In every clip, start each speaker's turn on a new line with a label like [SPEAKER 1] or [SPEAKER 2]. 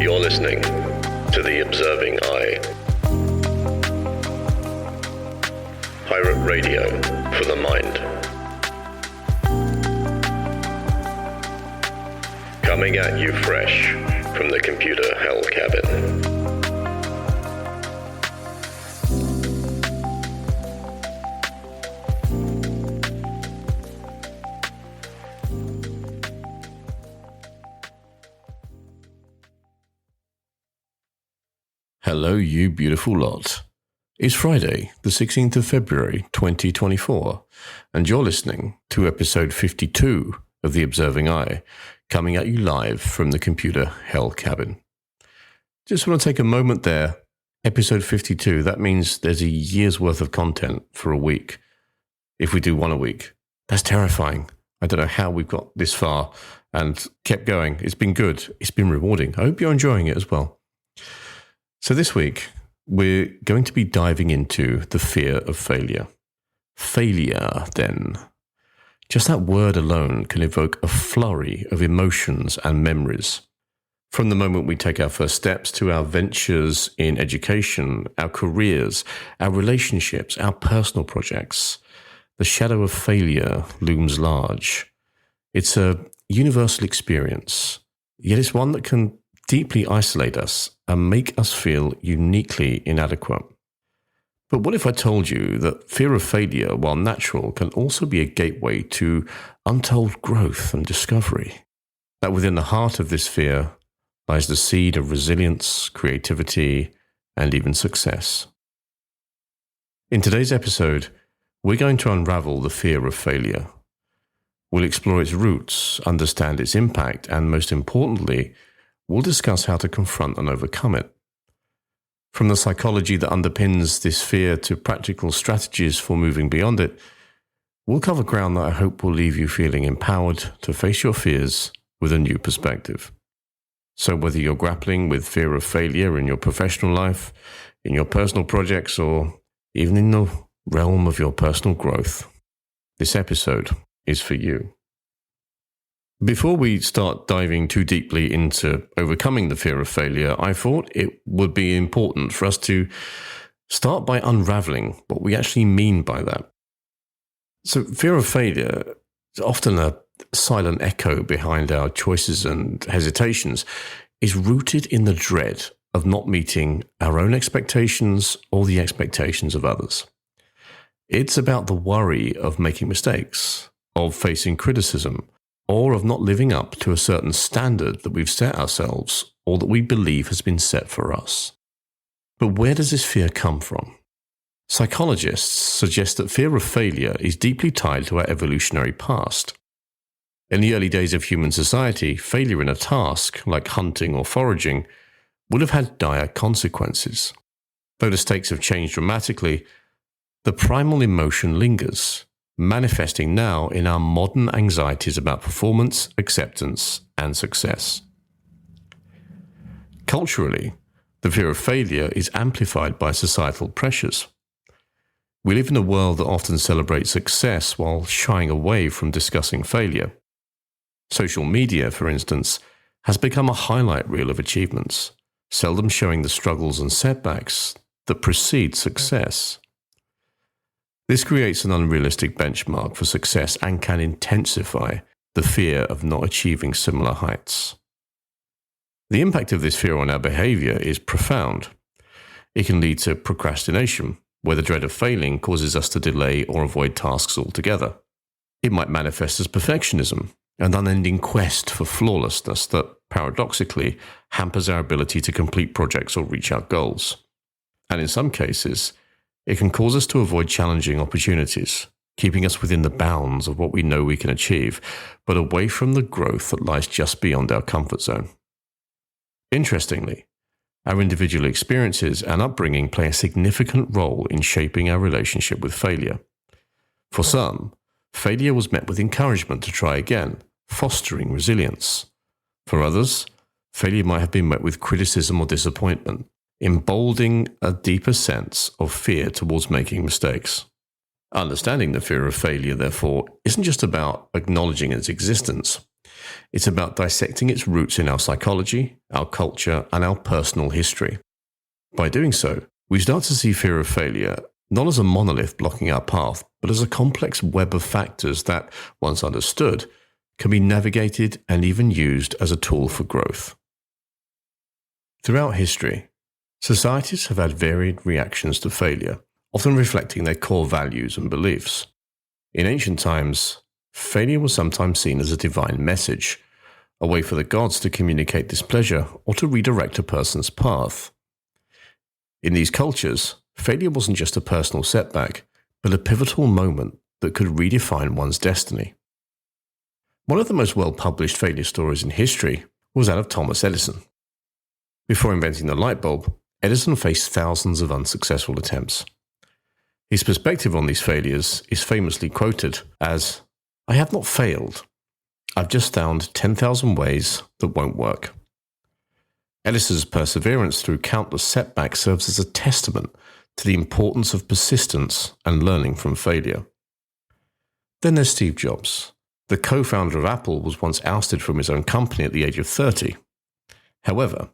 [SPEAKER 1] You're listening to The Observing Eye. Pirate radio for the mind. Coming at you fresh from the computer hell cabin.
[SPEAKER 2] Hello, you beautiful lot. It's Friday, the 16th of February, 2024, and you're listening to episode 52 of The Observing Eye, coming at you live from the computer hell cabin. Just want to take a moment there. Episode 52, that means there's a year's worth of content for a week. If we do one a week, that's terrifying. I don't know how we've got this far and kept going. It's been good. It's been rewarding. I hope you're enjoying it as well. So this week, we're going to be diving into the fear of failure. Failure, then. Just that word alone can evoke a flurry of emotions and memories. From the moment we take our first steps to our ventures in education, our careers, our relationships, our personal projects, the shadow of failure looms large. It's a universal experience, yet it's one that can deeply isolate us and make us feel uniquely inadequate. But what if I told you that fear of failure, while natural, can also be a gateway to untold growth and discovery? That within the heart of this fear lies the seed of resilience, creativity, and even success. In today's episode, we're going to unravel the fear of failure. We'll explore its roots, understand its impact, and most importantly, we'll discuss how to confront and overcome it. From the psychology that underpins this fear to practical strategies for moving beyond it, we'll cover ground that I hope will leave you feeling empowered to face your fears with a new perspective. So whether you're grappling with fear of failure in your professional life, in your personal projects, or even in the realm of your personal growth, this episode is for you. Before we start diving too deeply into overcoming the fear of failure, I thought it would be important for us to start by unraveling what we actually mean by that. So fear of failure is often a silent echo behind our choices and hesitations, is rooted in the dread of not meeting our own expectations or the expectations of others. It's about the worry of making mistakes, of facing criticism, or of not living up to a certain standard that we've set ourselves or that we believe has been set for us. But where does this fear come from? Psychologists suggest that fear of failure is deeply tied to our evolutionary past. In the early days of human society, failure in a task, like hunting or foraging, would have had dire consequences. Though the stakes have changed dramatically, the primal emotion lingers, manifesting now in our modern anxieties about performance, acceptance, and success. Culturally, the fear of failure is amplified by societal pressures. We live in a world that often celebrates success while shying away from discussing failure. Social media, for instance, has become a highlight reel of achievements, seldom showing the struggles and setbacks that precede success. This creates an unrealistic benchmark for success and can intensify the fear of not achieving similar heights. The impact of this fear on our behaviour is profound. It can lead to procrastination, where the dread of failing causes us to delay or avoid tasks altogether. It might manifest as perfectionism, an unending quest for flawlessness that, paradoxically, hampers our ability to complete projects or reach our goals. And in some cases, it can cause us to avoid challenging opportunities, keeping us within the bounds of what we know we can achieve, but away from the growth that lies just beyond our comfort zone. Interestingly, our individual experiences and upbringing play a significant role in shaping our relationship with failure. For some, failure was met with encouragement to try again, fostering resilience. For others, failure might have been met with criticism or disappointment, emboldening a deeper sense of fear towards making mistakes. Understanding the fear of failure, therefore, isn't just about acknowledging its existence. It's about dissecting its roots in our psychology, our culture, and our personal history. By doing so, we start to see fear of failure not as a monolith blocking our path, but as a complex web of factors that, once understood, can be navigated and even used as a tool for growth. Throughout history, societies have had varied reactions to failure, often reflecting their core values and beliefs. In ancient times, failure was sometimes seen as a divine message, a way for the gods to communicate displeasure or to redirect a person's path. In these cultures, failure wasn't just a personal setback, but a pivotal moment that could redefine one's destiny. One of the most well-published failure stories in history was that of Thomas Edison. Before inventing the light bulb, Edison faced thousands of unsuccessful attempts. His perspective on these failures is famously quoted as, "I have not failed. I've just found 10,000 ways that won't work." Edison's perseverance through countless setbacks serves as a testament to the importance of persistence and learning from failure. Then there's Steve Jobs. The co-founder of Apple was once ousted from his own company at the age of 30. However,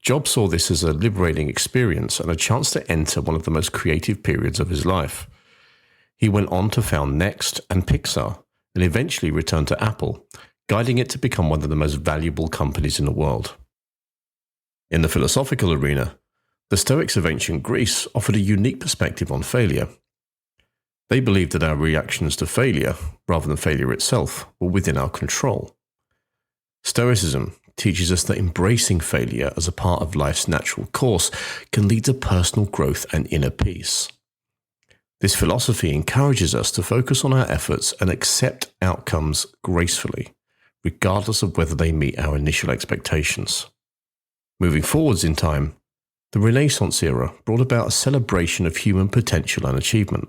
[SPEAKER 2] Jobs saw this as a liberating experience and a chance to enter one of the most creative periods of his life. He went on to found Next and Pixar, and eventually returned to Apple, guiding it to become one of the most valuable companies in the world. In the philosophical arena, the Stoics of ancient Greece offered a unique perspective on failure. They believed that our reactions to failure, rather than failure itself, were within our control. Stoicism teaches us that embracing failure as a part of life's natural course can lead to personal growth and inner peace. This philosophy encourages us to focus on our efforts and accept outcomes gracefully, regardless of whether they meet our initial expectations. Moving forwards in time, the Renaissance era brought about a celebration of human potential and achievement.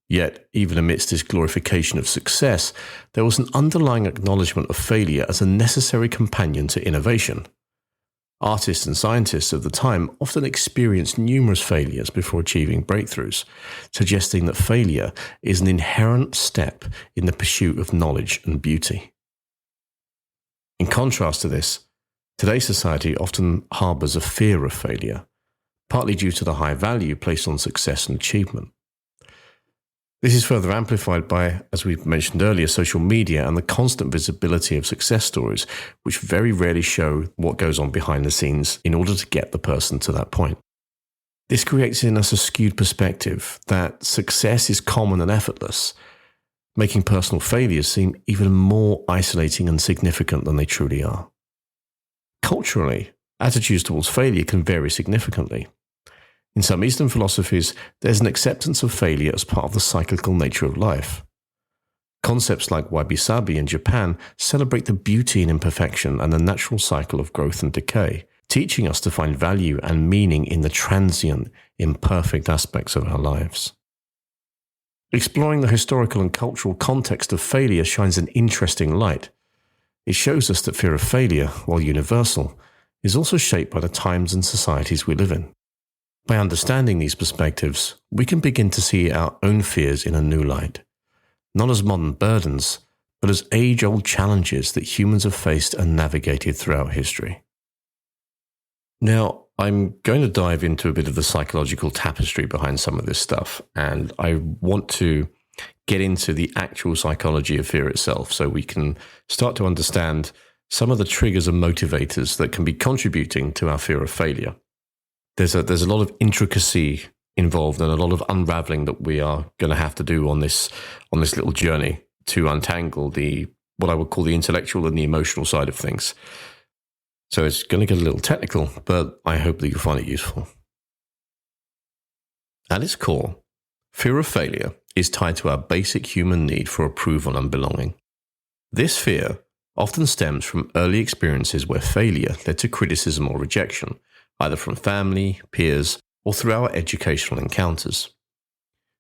[SPEAKER 2] Yet, even amidst this glorification of success, there was an underlying acknowledgement of failure as a necessary companion to innovation. Artists and scientists of the time often experienced numerous failures before achieving breakthroughs, suggesting that failure is an inherent step in the pursuit of knowledge and beauty. In contrast to this, today's society often harbours a fear of failure, partly due to the high value placed on success and achievement. This is further amplified by, as we mentioned earlier, social media and the constant visibility of success stories, which very rarely show what goes on behind the scenes in order to get the person to that point. This creates in us a skewed perspective that success is common and effortless, making personal failures seem even more isolating and significant than they truly are. Culturally, attitudes towards failure can vary significantly. In some Eastern philosophies, there's an acceptance of failure as part of the cyclical nature of life. Concepts like wabi-sabi in Japan celebrate the beauty in imperfection and the natural cycle of growth and decay, teaching us to find value and meaning in the transient, imperfect aspects of our lives. Exploring the historical and cultural context of failure shines an interesting light. It shows us that fear of failure, while universal, is also shaped by the times and societies we live in. By understanding these perspectives, we can begin to see our own fears in a new light, not as modern burdens, but as age-old challenges that humans have faced and navigated throughout history. Now, I'm going to dive into a bit of the psychological tapestry behind some of this stuff, and I want to get into the actual psychology of fear itself so we can start to understand some of the triggers and motivators that can be contributing to our fear of failure. There's a lot of intricacy involved and a lot of unraveling that we are going to have to do on this little journey to untangle what I would call the intellectual and the emotional side of things. So it's going to get a little technical, but I hope that you find it useful. At its core, fear of failure is tied to our basic human need for approval and belonging. This fear often stems from early experiences where failure led to criticism or rejection, either from family, peers, or through our educational encounters.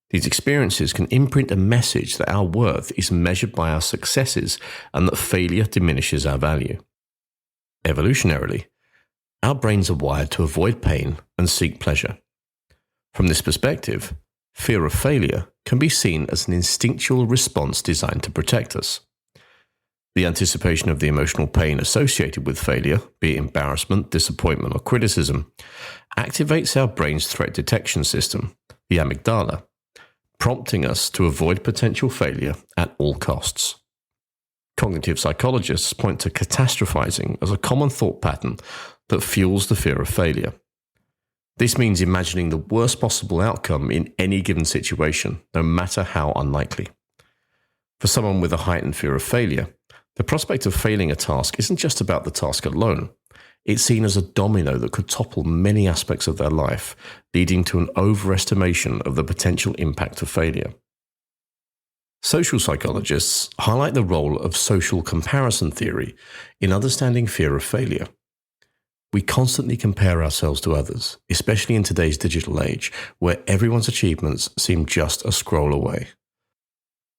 [SPEAKER 2] These experiences can imprint a message that our worth is measured by our successes and that failure diminishes our value. Evolutionarily, our brains are wired to avoid pain and seek pleasure. From this perspective, fear of failure can be seen as an instinctual response designed to protect us. The anticipation of the emotional pain associated with failure, be it embarrassment, disappointment, or criticism, activates our brain's threat detection system, the amygdala, prompting us to avoid potential failure at all costs. Cognitive psychologists point to catastrophizing as a common thought pattern that fuels the fear of failure. This means imagining the worst possible outcome in any given situation, no matter how unlikely. For someone with a heightened fear of failure, the prospect of failing a task isn't just about the task alone. It's seen as a domino that could topple many aspects of their life, leading to an overestimation of the potential impact of failure. Social psychologists highlight the role of social comparison theory in understanding fear of failure. We constantly compare ourselves to others, especially in today's digital age, where everyone's achievements seem just a scroll away.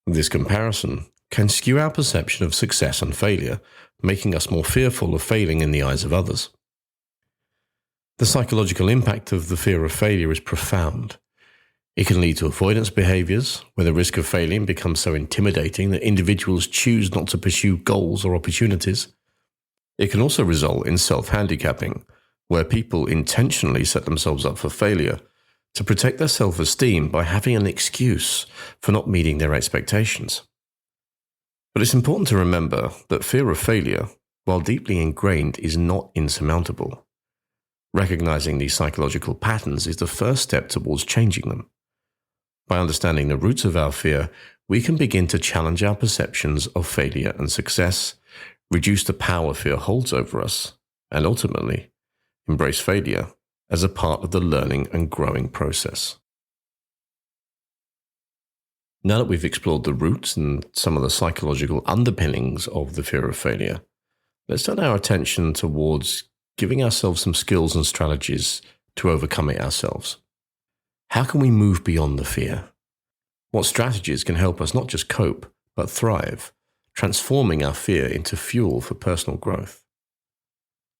[SPEAKER 2] This comparison can skew our perception of success and failure, making us more fearful of failing in the eyes of others. The psychological impact of the fear of failure is profound. It can lead to avoidance behaviours, where the risk of failing becomes so intimidating that individuals choose not to pursue goals or opportunities. It can also result in self-handicapping, where people intentionally set themselves up for failure to protect their self-esteem by having an excuse for not meeting their expectations. But it's important to remember that fear of failure, while deeply ingrained, is not insurmountable. Recognizing these psychological patterns is the first step towards changing them. By understanding the roots of our fear, we can begin to challenge our perceptions of failure and success, reduce the power fear holds over us, and ultimately, embrace failure as a part of the learning and growing process. Now that we've explored the roots and some of the psychological underpinnings of the fear of failure, let's turn our attention towards giving ourselves some skills and strategies to overcome it ourselves. How can we move beyond the fear? What strategies can help us not just cope, but thrive, transforming our fear into fuel for personal growth?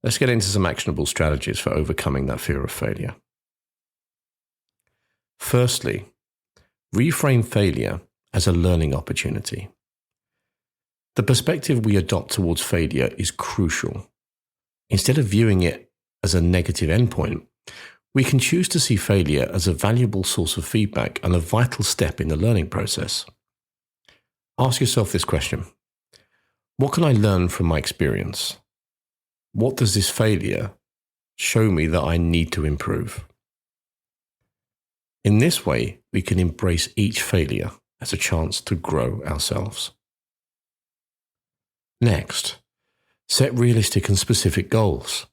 [SPEAKER 2] Let's get into some actionable strategies for overcoming that fear of failure. Firstly, reframe failure as a learning opportunity. The perspective we adopt towards failure is crucial. Instead of viewing it as a negative endpoint, we can choose to see failure as a valuable source of feedback and a vital step in the learning process. Ask yourself this question: what can I learn from my experience? What does this failure show me that I need to improve? In this way, we can embrace each failure as a chance to grow ourselves. Next, set realistic and specific goals.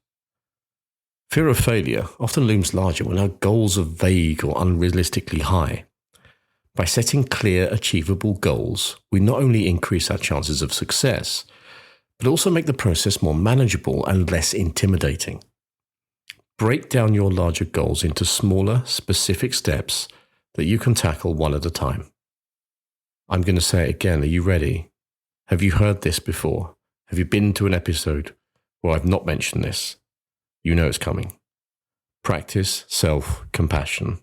[SPEAKER 2] Fear of failure often looms larger when our goals are vague or unrealistically high. By setting clear, achievable goals, we not only increase our chances of success, but also make the process more manageable and less intimidating. Break down your larger goals into smaller, specific steps that you can tackle one at a time. I'm going to say it again. Are you ready? Have you heard this before? Have you been to an episode where I've not mentioned this? You know it's coming. Practice self-compassion.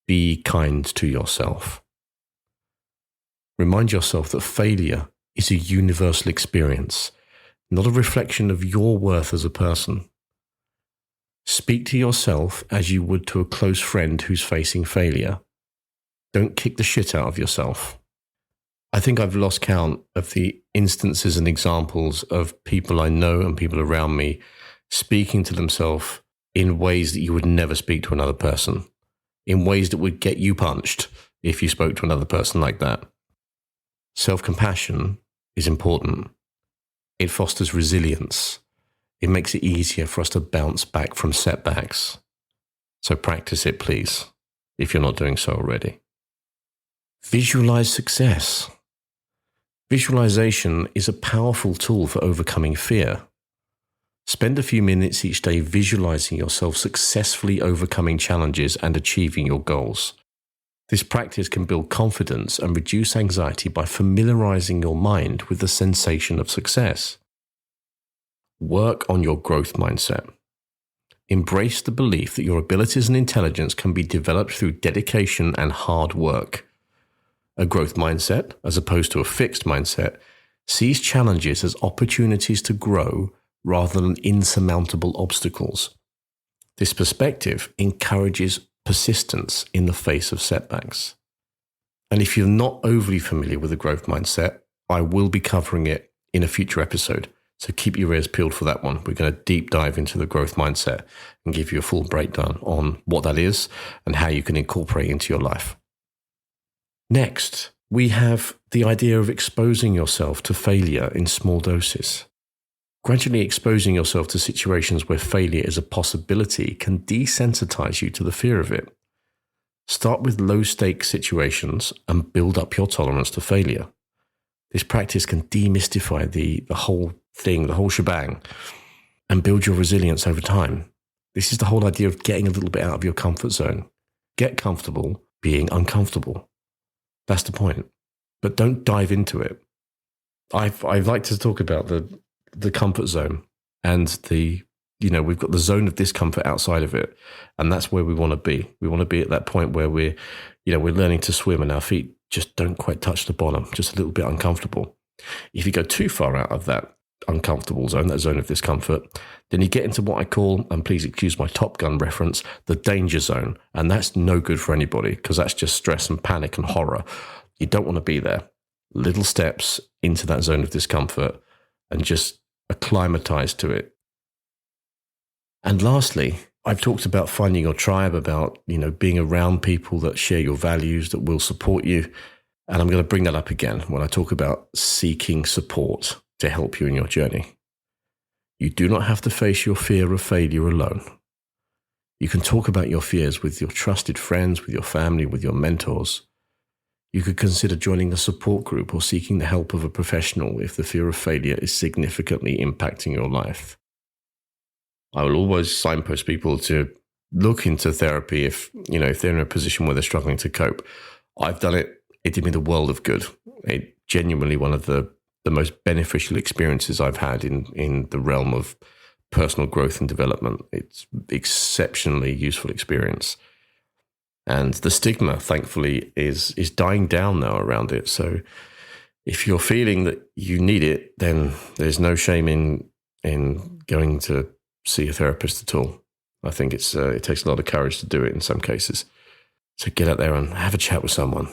[SPEAKER 2] Be kind to yourself. Remind yourself that failure is a universal experience, not a reflection of your worth as a person. Speak to yourself as you would to a close friend who's facing failure. Don't kick the shit out of yourself. I think I've lost count of the instances and examples of people I know and people around me speaking to themselves in ways that you would never speak to another person, in ways that would get you punched if you spoke to another person like that. Self-compassion is important. It fosters resilience. It makes it easier for us to bounce back from setbacks. So practice it, please, if you're not doing so already. Visualize success. Visualization is a powerful tool for overcoming fear. Spend a few minutes each day visualizing yourself successfully overcoming challenges and achieving your goals. This practice can build confidence and reduce anxiety by familiarizing your mind with the sensation of success. Work on your growth mindset. Embrace the belief that your abilities and intelligence can be developed through dedication and hard work. A growth mindset, as opposed to a fixed mindset, sees challenges as opportunities to grow rather than insurmountable obstacles. This perspective encourages persistence in the face of setbacks. And if you're not overly familiar with the growth mindset, I will be covering it in a future episode. So keep your ears peeled for that one. We're going to deep dive into the growth mindset and give you a full breakdown on what that is and how you can incorporate it into your life. Next, we have the idea of exposing yourself to failure in small doses. Gradually exposing yourself to situations where failure is a possibility can desensitize you to the fear of it. Start with low-stakes situations and build up your tolerance to failure. This practice can demystify the whole thing, the whole shebang, and build your resilience over time. This is the whole idea of getting a little bit out of your comfort zone. Get comfortable being uncomfortable. That's the point. But don't dive into it. I'd like to talk about the comfort zone and we've got the zone of discomfort outside of it. And that's where we want to be. We want to be at that point where we're learning to swim and our feet just don't quite touch the bottom, just a little bit uncomfortable. If you go too far out of that uncomfortable zone, that zone of discomfort, then you get into what I call, and please excuse my Top Gun reference, the danger zone. And that's no good for anybody because that's just stress and panic and horror. You don't want to be there. Little steps into that zone of discomfort and just acclimatize to it. And lastly, I've talked about finding your tribe, about, being around people that share your values, that will support you. And I'm going to bring that up again when I talk about seeking support to help you in your journey. You do not have to face your fear of failure alone. You can talk about your fears with your trusted friends, with your family, with your mentors. You could consider joining a support group or seeking the help of a professional if the fear of failure is significantly impacting your life. I will always signpost people to look into therapy if they're in a position where they're struggling to cope. I've done it. It did me the world of good. It genuinely one of the most beneficial experiences I've had in the realm of personal growth and development. It's exceptionally useful experience. And the stigma, thankfully, is dying down now around it. So if you're feeling that you need it, then there's no shame in going to see a therapist at all. I think it takes a lot of courage to do it in some cases. So get out there and have a chat with someone,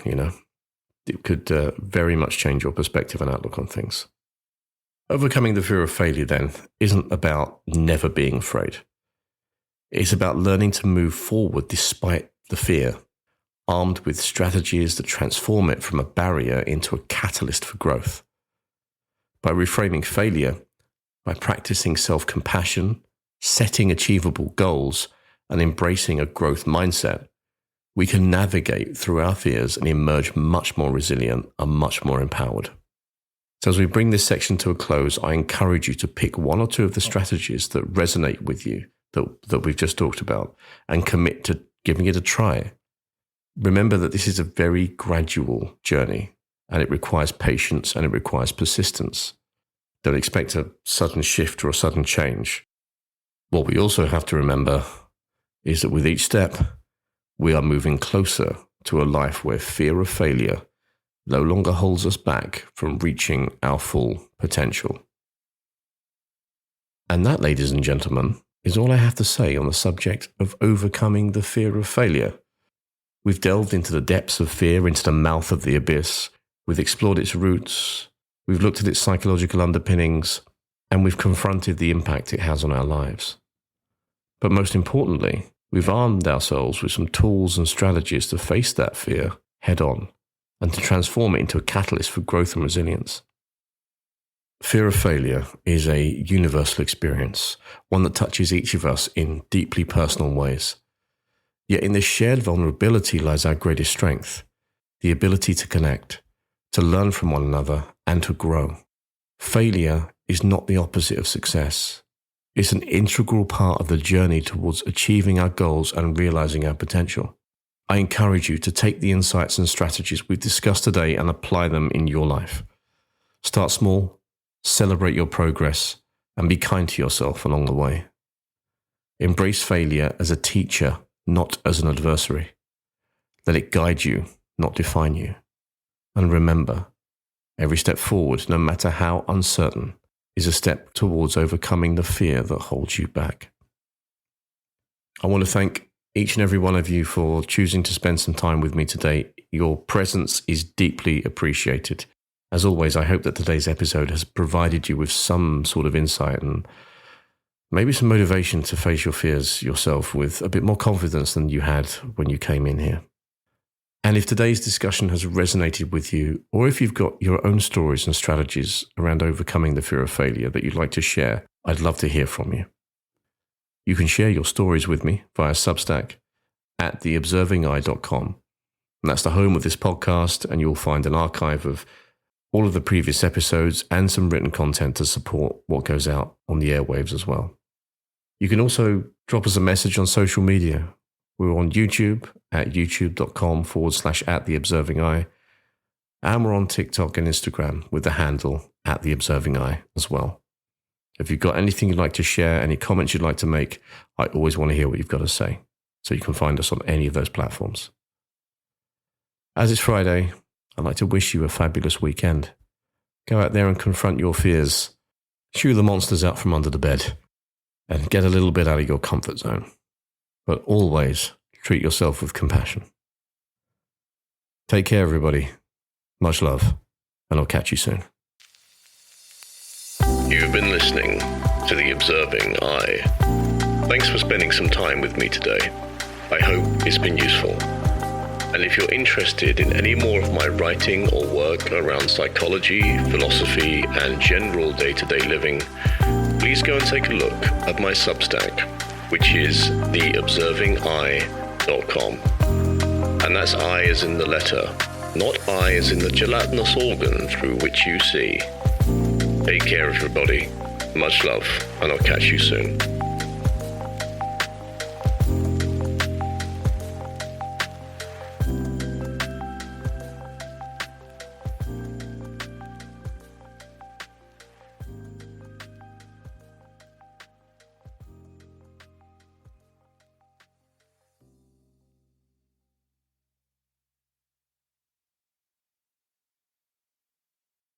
[SPEAKER 2] It could very much change your perspective and outlook on things. Overcoming the fear of failure, then, isn't about never being afraid. It's about learning to move forward despite the fear, armed with strategies that transform it from a barrier into a catalyst for growth. By reframing failure, by practicing self-compassion, setting achievable goals, and embracing a growth mindset, we can navigate through our fears and emerge much more resilient and much more empowered. So as we bring this section to a close, I encourage you to pick one or two of the strategies that resonate with you that we've just talked about and commit to giving it a try. Remember that this is a very gradual journey and it requires patience and it requires persistence. Don't expect a sudden shift or a sudden change. What we also have to remember is that with each step, we are moving closer to a life where fear of failure no longer holds us back from reaching our full potential. And that, ladies and gentlemen, is all I have to say on the subject of overcoming the fear of failure. We've delved into the depths of fear, into the mouth of the abyss. We've explored its roots. We've looked at its psychological underpinnings, and we've confronted the impact it has on our lives. But most importantly, we've armed ourselves with some tools and strategies to face that fear head on and to transform it into a catalyst for growth and resilience. Fear of failure is a universal experience, one that touches each of us in deeply personal ways. Yet in this shared vulnerability lies our greatest strength, the ability to connect, to learn from one another, and to grow. Failure is not the opposite of success. It's an integral part of the journey towards achieving our goals and realizing our potential. I encourage you to take the insights and strategies we've discussed today and apply them in your life. Start small, celebrate your progress, and be kind to yourself along the way. Embrace failure as a teacher, not as an adversary. Let it guide you, not define you. And remember, Every step forward, no matter how uncertain, is a step towards overcoming the fear that holds you back. I want to thank each and every one of you for choosing to spend some time with me today. Your presence is deeply appreciated. As always, I hope that today's episode has provided you with some sort of insight and maybe some motivation to face your fears yourself with a bit more confidence than you had when you came in here. And if today's discussion has resonated with you, or if you've got your own stories and strategies around overcoming the fear of failure that you'd like to share, I'd love to hear from you. You can share your stories with me via Substack at theobservingeye.com. And that's the home of this podcast, and you'll find an archive of all of the previous episodes and some written content to support what goes out on the airwaves as well. You can also drop us a message on social media. We're on YouTube at youtube.com/@theobservingeye. And we're on TikTok and Instagram with the handle @theobservingeye as well. If you've got anything you'd like to share, any comments you'd like to make, I always want to hear what you've got to say. So you can find us on any of those platforms. As it's Friday, I'd like to wish you a fabulous weekend. Go out there and confront your fears. Shoo the monsters out from under the bed and get a little bit out of your comfort zone. But always treat yourself with compassion. Take care, everybody. Much love, and I'll catch you soon.
[SPEAKER 1] You've been listening to The Observing Eye. Thanks for spending some time with me today. I hope it's been useful. And if you're interested in any more of my writing or work around psychology, philosophy, and general day-to-day living, please go and take a look at my Substack, which is theobservingeye.com. And that's I as in the letter, not I as in the gelatinous organ through which you see. Take care, everybody. Much love, and I'll catch you soon.